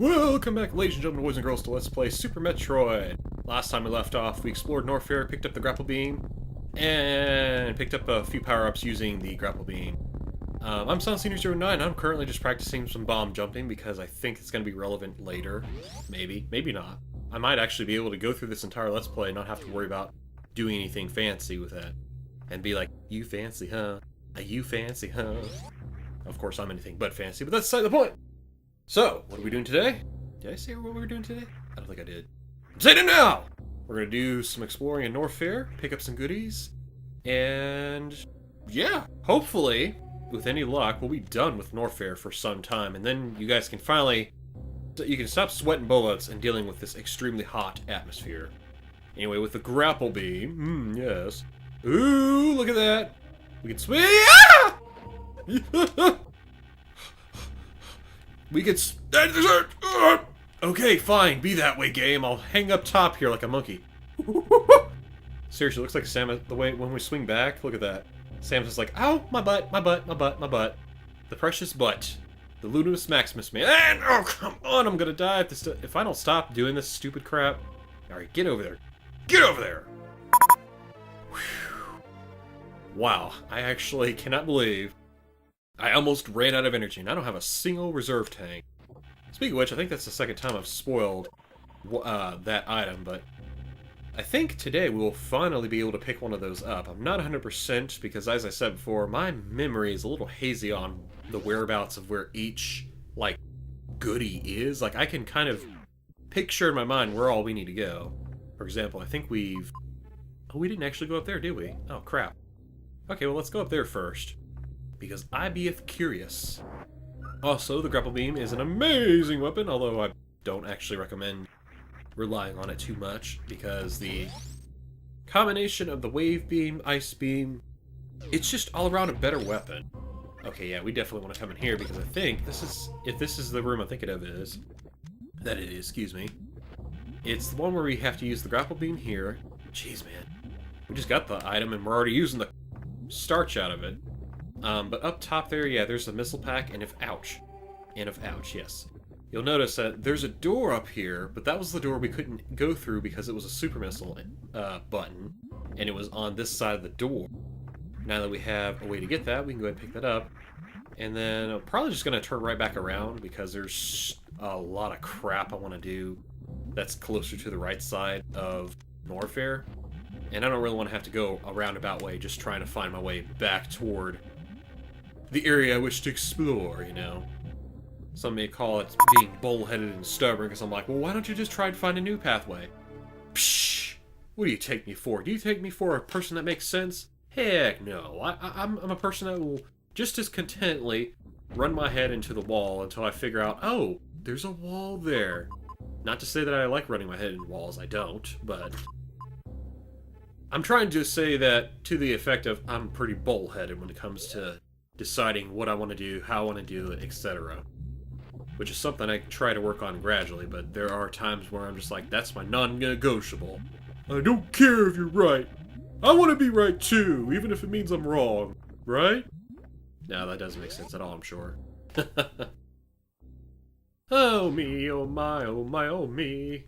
Welcome back, ladies and gentlemen, boys and girls, to Let's Play Super Metroid. Last time we left off, we explored Norfair, picked up the grapple beam, and picked up a few power-ups using the grapple beam. I'm SoundSenior09, I'm currently just practicing some bomb jumping because I think it's going to be relevant later. Maybe, maybe not. I might actually be able to go through this entire Let's Play and not have to worry about doing anything fancy with that. And be like, you fancy, huh? You fancy, huh? Of course, I'm anything but fancy, but that's beside the point! So, what are we doing today? Did I say what we were doing today? I don't think I did. I'm saying it now! We're gonna do some exploring in Norfair, pick up some goodies, and yeah, hopefully, with any luck, we'll be done with Norfair for some time, and then you guys can finally, you can stop sweating bullets and dealing with this extremely hot atmosphere. Anyway, with the grapple beam, yes. Ooh, look at that! We can swing. Ah! We could. Okay, fine. Be that way, game. I'll hang up top here like a monkey. Seriously, looks like Sam. The way when we swing back, look at that. Sam's just like, ow, my butt, my butt, my butt, my butt. The precious butt. The Ludus Maximus man. And, oh, come on, I'm gonna die if I don't stop doing this stupid crap. Alright, get over there. Get over there! Whew. Wow, I actually cannot believe I almost ran out of energy, and I don't have a single reserve tank. Speaking of which, I think that's the second time I've spoiled that item, but I think today we will finally be able to pick one of those up. I'm not 100% because, as I said before, my memory is a little hazy on the whereabouts of where each, like, goodie is. Like, I can kind of picture in my mind where all we need to go. For example, I think we've... Oh, we didn't actually go up there, did we? Oh, crap. Okay, well, let's go up there first, because I beeth curious. Also, the grapple beam is an amazing weapon, although I don't actually recommend relying on it too much, because the combination of the wave beam, ice beam, it's just all around a better weapon. Okay, yeah, we definitely want to come in here, because I think this is, if this is the room I'm thinking of that it is, excuse me, it's the one where we have to use the grapple beam here. Jeez, man. We just got the item, and we're already using the starch out of it. But up top there, yeah, there's a missile pack, and ouch, yes. You'll notice that there's a door up here, but that was the door we couldn't go through because it was a super missile button, and it was on this side of the door. Now that we have a way to get that, we can go ahead and pick that up. And then I'm probably just going to turn right back around because there's a lot of crap I want to do that's closer to the right side of Norfair. And I don't really want to have to go a roundabout way just trying to find my way back toward the area I wish to explore, you know. Some may call it being bullheaded and stubborn, because I'm like, well, why don't you just try to find a new pathway? Psh! What do you take me for? Do you take me for a person that makes sense? Heck no. I'm a person that will just as contently run my head into the wall until I figure out, oh, there's a wall there. Not to say that I like running my head into walls, I don't, but I'm trying to say that to the effect of I'm pretty bullheaded when it comes to deciding what I want to do, how I want to do it, etc. Which is something I try to work on gradually, but there are times where I'm just like, that's my non-negotiable. I don't care if you're right. I want to be right too, even if it means I'm wrong. Right? No, that doesn't make sense at all, I'm sure. Oh me, oh my, oh my, oh me.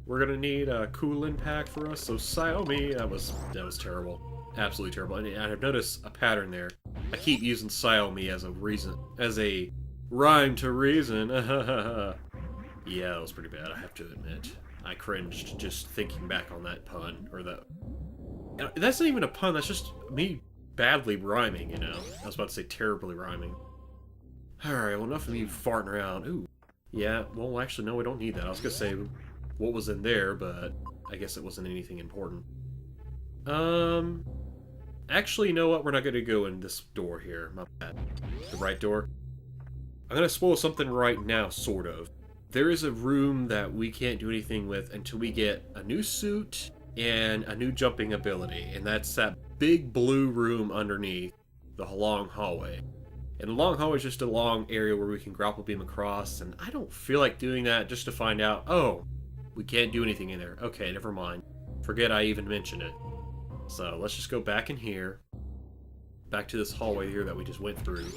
We're gonna need a coolant pack for us, so sigh me. That was terrible. Absolutely terrible. And I've noticed a pattern there. I keep using Xiaomi as a reason, as a rhyme to reason. Yeah, that was pretty bad, I have to admit. I cringed just thinking back on that pun, or that... That's not even a pun, that's just me badly rhyming, you know? I was about to say terribly rhyming. Alright, well, enough of me farting around. Ooh. Yeah, well, actually, no, we don't need that. I was gonna say what was in there, but I guess it wasn't anything important. Actually, you know what? We're not gonna go in this door here. My bad. The right door. I'm gonna spoil something right now, sort of. There is a room that we can't do anything with until we get a new suit and a new jumping ability, and that's that big blue room underneath the long hallway. And the long hallway is just a long area where we can grapple beam across, and I don't feel like doing that just to find out, oh, we can't do anything in there. Okay, never mind. Forget I even mentioned it. So let's just go back in here, back to this hallway here that we just went through,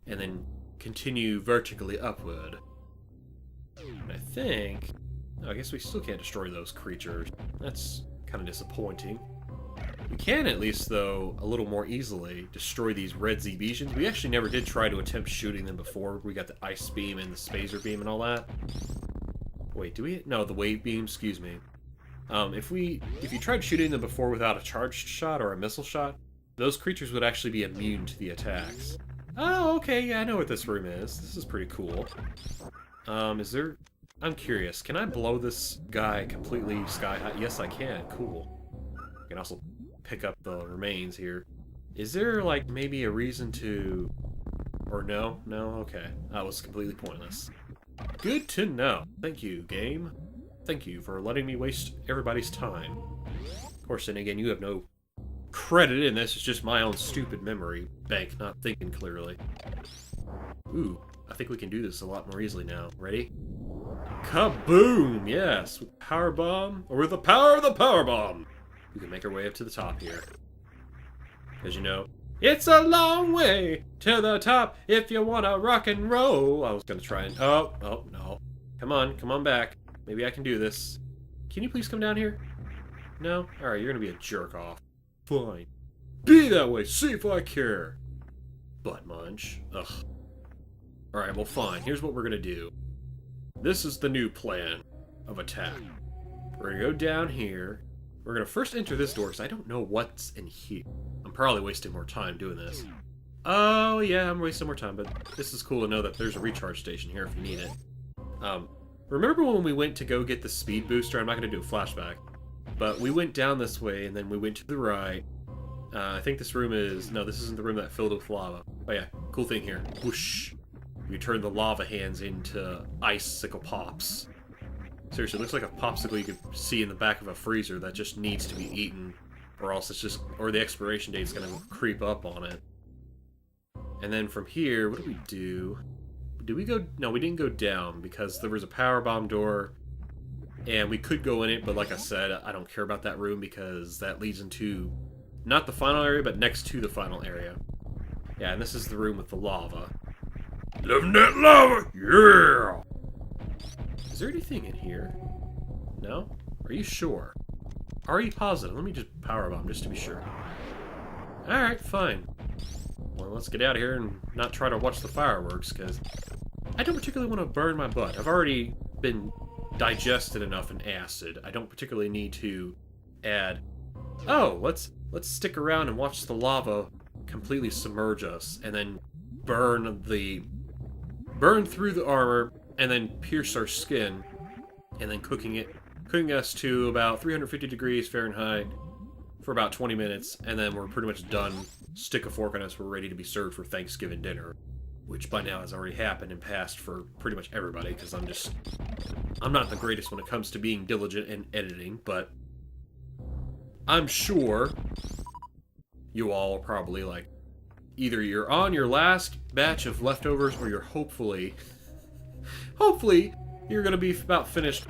and then continue vertically upward. think... Oh, I guess we still can't destroy those creatures. That's kind of disappointing. We can at least, though, a little more easily destroy these red Zebians. We actually never did try to attempt shooting them before. We got the ice beam and the spacer beam and all that. Wait, do we? No, the wave beam, excuse me. If you tried shooting them before without a charged shot or a missile shot, those creatures would actually be immune to the attacks. Oh, okay, yeah, I know what this room is. This is pretty cool. Is there... I'm curious, can I blow this guy completely sky high? Yes, I can. Cool. I can also pick up the remains here. Is there, like, maybe a reason to... Or no? No? Okay. That was completely pointless. Good to know. Thank you, game. Thank you for letting me waste everybody's time. Of course, then again, you have no credit in this. It's just my own stupid memory bank, not thinking clearly. Ooh, I think we can do this a lot more easily now. Ready? Kaboom! Yes, with power bomb, or with the power of the power bomb, we can make our way up to the top here. As you know, it's a long way to the top if you wanna rock and roll. I was gonna try and oh no, come on back. Maybe I can do this. Can you please come down here? No? All right, you're gonna be a jerk off. Fine. Be that way. See if I care. Butt munch. Ugh. All right, well, fine. Here's what we're gonna do. This is the new plan of attack. We're gonna go down here. We're gonna first enter this door, because I don't know what's in here. I'm probably wasting more time doing this. Oh, yeah, I'm wasting more time, but this is cool to know that there's a recharge station here if you need it. Remember when we went to go get the speed booster? I'm not gonna do a flashback. But we went down this way, and then we went to the right. I think this room is... No, this isn't the room that filled with lava. Oh, yeah, cool thing here. Whoosh. You turn the lava hands into icicle pops. Seriously, it looks like a popsicle you could see in the back of a freezer that just needs to be eaten, or else it's just, or the expiration date's gonna creep up on it. And then from here, what do we do? Did we go? No, we didn't go down because there was a power bomb door, and we could go in it, but like I said, I don't care about that room because that leads into not the final area, but next to the final area. Yeah, and this is the room with the lava. Loving that lava, yeah! Is there anything in here? No? Are you sure? Are you positive? Let me just power bomb just to be sure. Alright, fine. Well, let's get out of here and not try to watch the fireworks, because I don't particularly want to burn my butt. I've already been digested enough in acid. I don't particularly need to add... Oh, let's stick around and watch the lava completely submerge us, and then burn through the armor, and then pierce our skin, and then cooking us to about 350 degrees Fahrenheit for about 20 minutes, and then we're pretty much done. Stick a fork on us, we're ready to be served for Thanksgiving dinner, which by now has already happened and passed for pretty much everybody, because I'm not the greatest when it comes to being diligent in editing, but I'm sure you all are probably like, either you're on your last batch of leftovers, or you're hopefully you're gonna be about finished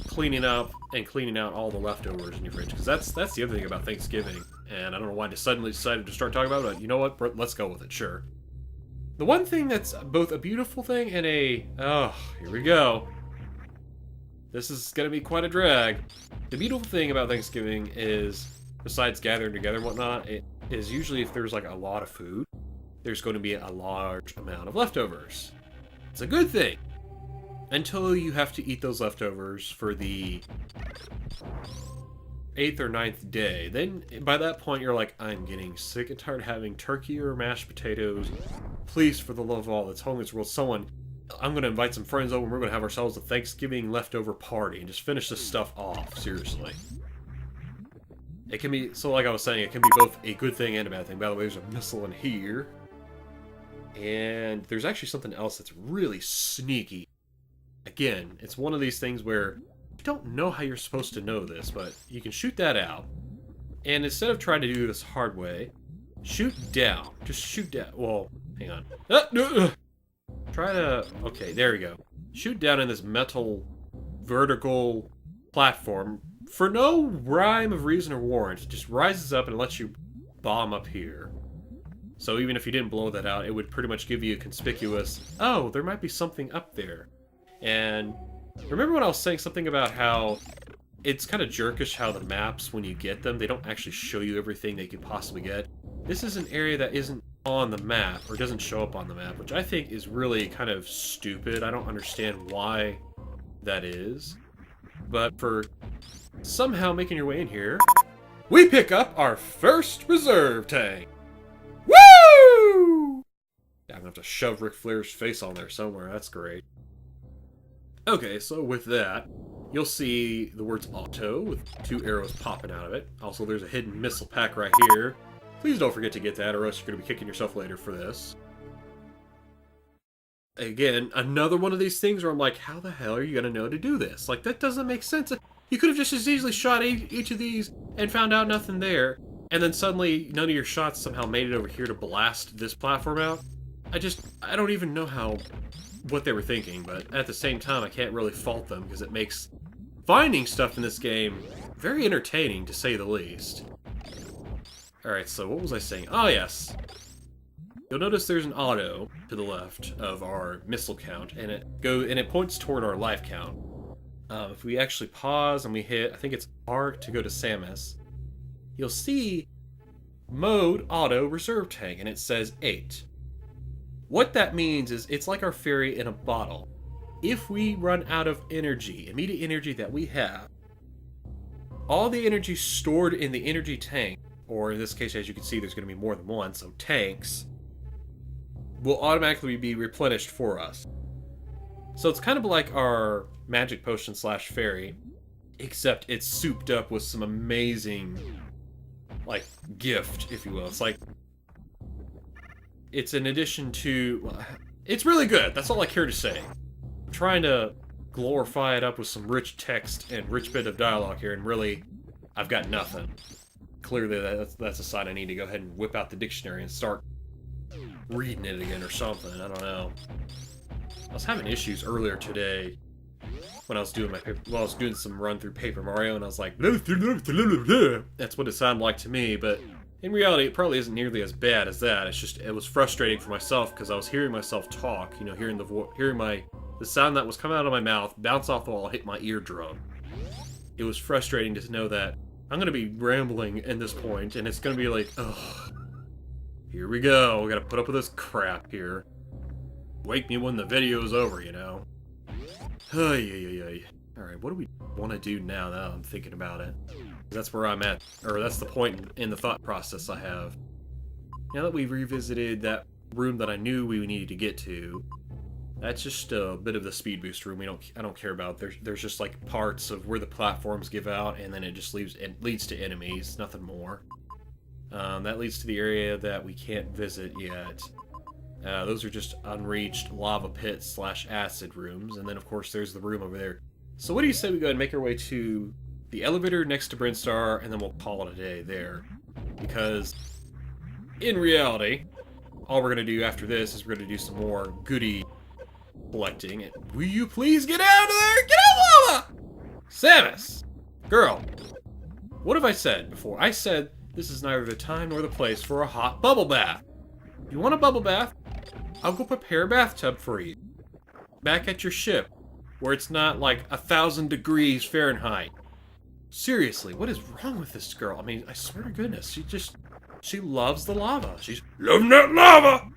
cleaning up and cleaning out all the leftovers in your fridge, because that's the other thing about Thanksgiving, and I don't know why I suddenly decided to start talking about it, but you know what, let's go with it, sure. The one thing that's both a beautiful thing and oh, here we go. This is gonna be quite a drag. The beautiful thing about Thanksgiving is, besides gathering together and whatnot, it is usually if there's like a lot of food, there's going to be a large amount of leftovers. It's a good thing. Until you have to eat those leftovers for the 8th or 9th day. Then, by that point, you're like, I'm getting sick and tired of having turkey or mashed potatoes. Please, for the love of all that's holy in this world, I'm going to invite some friends over and we're going to have ourselves a Thanksgiving leftover party and just finish this stuff off, seriously. It can be, so like I was saying, it can be both a good thing and a bad thing. By the way, there's a missile in here. And there's actually something else that's really sneaky. Again, it's one of these things where you don't know how you're supposed to know this, but you can shoot that out. And instead of trying to do this hard way, shoot down. Just shoot down. Well, hang on. Try to... Okay, there we go. Shoot down in this metal vertical platform. For no rhyme of reason or warrant, it just rises up and lets you bomb up here. So even if you didn't blow that out, it would pretty much give you a conspicuous, oh, there might be something up there. And Remember when I was saying something about how it's kind of jerkish how the maps, when you get them, they don't actually show you everything they could possibly get? This is an area that isn't on the map, or doesn't show up on the map, which I think is really kind of stupid. I don't understand why that is. But for somehow making your way in here, we pick up our first reserve tank. Woo! Yeah, I'm gonna have to shove Ric Flair's face on there somewhere. That's great. Okay, so with that, you'll see the words auto with 2 arrows popping out of it. Also, there's a hidden missile pack right here. Please don't forget to get that, or else you're going to be kicking yourself later for this. Again, another one of these things where I'm like, how the hell are you going to know to do this? Like, that doesn't make sense. You could have just as easily shot each of these and found out nothing there, and then suddenly none of your shots somehow made it over here to blast this platform out. I don't even know what they were thinking, but at the same time, I can't really fault them, because it makes finding stuff in this game very entertaining, to say the least. Alright, so what was I saying? Oh, yes. You'll notice there's an auto to the left of our missile count, and it points toward our life count. If we actually pause and we hit, I think it's R to go to Samus, you'll see Mode Auto Reserve Tank, and it says 8. What that means is it's like our fairy in a bottle. If we run out of energy, immediate energy that we have, all the energy stored in the energy tank, or in this case, as you can see, there's going to be more than one, so tanks, will automatically be replenished for us. So it's kind of like our magic potion slash fairy, except it's souped up with some amazing, like, gift, if you will. It's like, it's in addition to, well, it's really good. That's all I care to say. I'm trying to glorify it up with some rich text and rich bit of dialogue here, and really, I've got nothing. Clearly, that's a sign I need to go ahead and whip out the dictionary and start reading it again or something. I don't know. I was having issues earlier today when I was doing I was doing some run through Paper Mario, and I was like, that's what it sounded like to me, but in reality, it probably isn't nearly as bad as that. It's just, it was frustrating for myself because I was hearing myself talk, you know, hearing the sound that was coming out of my mouth bounce off the wall, hit my eardrum. It was frustrating to know that I'm going to be rambling at this point, and it's going to be like, ugh, here we go, we got to put up with this crap here. Wake me when the video's over, you know. Alright, what do we want to do now that I'm thinking about it? That's where I'm at, or that's the point in the thought process I have. Now that we've revisited that room that I knew we needed to get to, that's just a bit of the speed boost room. I don't care about. There's just like parts of where the platforms give out, and then it just leads to enemies, nothing more. That leads to the area that we can't visit yet. Those are just unreached lava pits slash acid rooms, and then of course there's the room over there. So what do you say we go ahead and make our way to the elevator next to Brinstar, and then we'll call it a day there? Because in reality, all we're gonna do after this is we're gonna do some more goodie collecting. And will you please get out of there? Get out, lava! Samus! Girl, what have I said before? I said this is neither the time nor the place for a hot bubble bath. If you want a bubble bath, I'll go prepare a bathtub for you. Back at your ship, where it's not like 1,000 degrees Fahrenheit. Seriously, what is wrong with this girl? I mean, I swear to goodness, she loves the lava. She's loving that lava!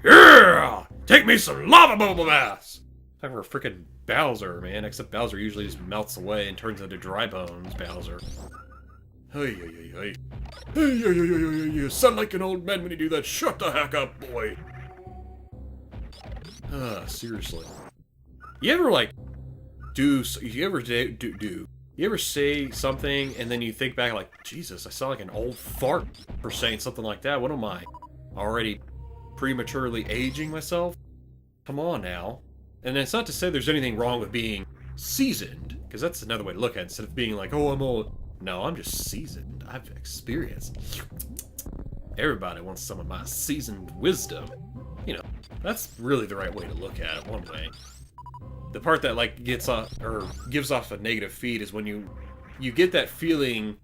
Yeah! Take me some lava bubble baths! Time for a freaking Bowser, man. Except Bowser usually just melts away and turns into dry bones, Bowser. Hey. Hey, you sound like an old man when you do that. Shut the heck up, boy. Seriously. You ever, like, you ever say something and then you think back like, Jesus, I sound like an old fart for saying something like that. What am I? Already prematurely aging myself? Come on now. And it's not to say there's anything wrong with being seasoned, because that's another way to look at it, instead of being like, oh, I'm old. No, I'm just seasoned. I've experienced. Everybody wants some of my seasoned wisdom. You know, that's really the right way to look at it, one way. The part that, like, gives off a negative feed is when you get that feeling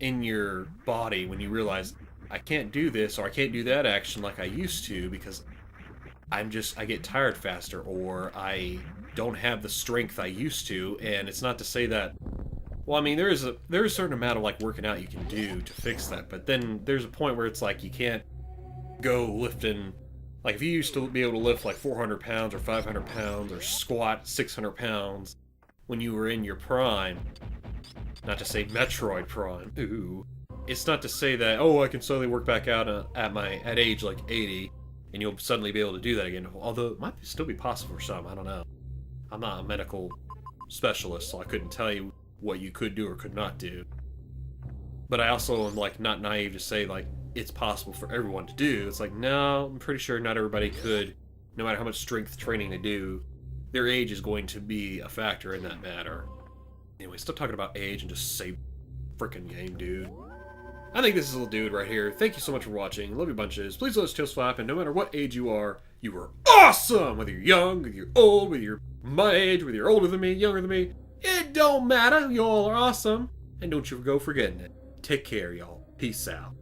in your body when you realize, I can't do this or I can't do that action like I used to because I get tired faster, or I don't have the strength I used to, and it's not to say that. Well, I mean, there's a certain amount of like working out you can do to fix that, but then there's a point where it's like you can't go lifting. Like if you used to be able to lift like 400 pounds or 500 pounds or squat 600 pounds when you were in your prime, not to say Metroid prime. Ooh, it's not to say that I can suddenly work back out at age like 80, and you'll suddenly be able to do that again. Although it might still be possible for some. I don't know. I'm not a medical specialist, so I couldn't tell you what you could do or could not do. But I also am like not naive to say like it's possible for everyone to do. It's like, no, I'm pretty sure not everybody could, no matter how much strength training they do. Their age is going to be a factor in that matter. Anyway, stop talking about age and just say frickin' game, dude. I think this is a little dude right here. Thank you so much for watching. Love you bunches. Please let us tail slap, and no matter what age you are awesome! Whether you're young, whether you're old, whether you're my age, whether you're older than me, younger than me, it don't matter. You all are awesome. And don't you go forgetting it. Take care, y'all. Peace out.